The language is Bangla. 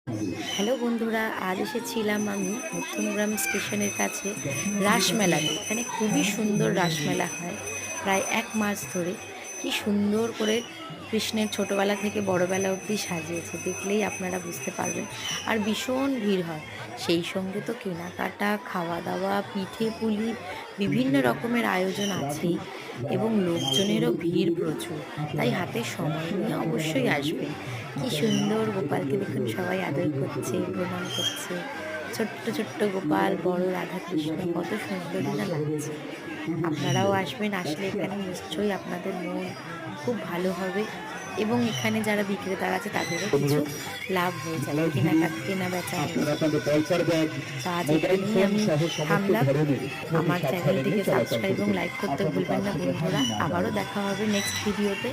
হ্যালো বন্ধুরা, আজ এসেছিলাম আমি মধ্যমগ্রাম স্টেশনের কাছে রাসমেলাতে। এখানে খুবই সুন্দর রাসমেলা হয় প্রায় 1 মাস ধরে। কি সুন্দর করে কৃষ্ণের ছোটোবেলা থেকে বড়বেলা অবধি সাজিয়েছে, দেখলেই আপনারা বুঝতে পারবেন। আর ভীষণ ভিড় হয়, সেই সঙ্গে তো কেনাকাটা, খাওয়া দাওয়া, পিঠে পুলি, বিভিন্ন রকমের আয়োজন আছেই, এবং লোকজনেরও ভিড় প্রচুর। তাই হাতে সময় নিয়ে অবশ্যই আসবেন। কি সুন্দর গোপালকে দেখুন, সবাই আদর করছে, প্রণাম করছে। ছোট্ট ছোট্ট গোপাল, বড় রাধাকৃষ্ণ, কত সুন্দরই না লাগছে। আপনারাও আসবেন, আসলে এখানে নিশ্চয়ই আপনাদের মন খুব ভালো হবে, এবং এখানে যারা বিক্রেতারা আছে তাদেরও কিছু লাভ হয়ে যাবে কেনা বেচা নিয়ে। আপনারা আপনাদের পয়সার ব্যাগ, তো আজ মোবাইল এখানেই ফোন আমি সহ সমস্ত থামলাম। ধরনের আমার অভিশাপ চ্যানেলটিকে চালানো চলাচল সাবস্ক্রাইব এবং করবে। লাইক করতে আপনাদের ভুলবেন কাছ না থেকে বন্ধুরা। হাতে না আবারও দেওয়া। দেখা হবে নেক্সট ভিডিওতে।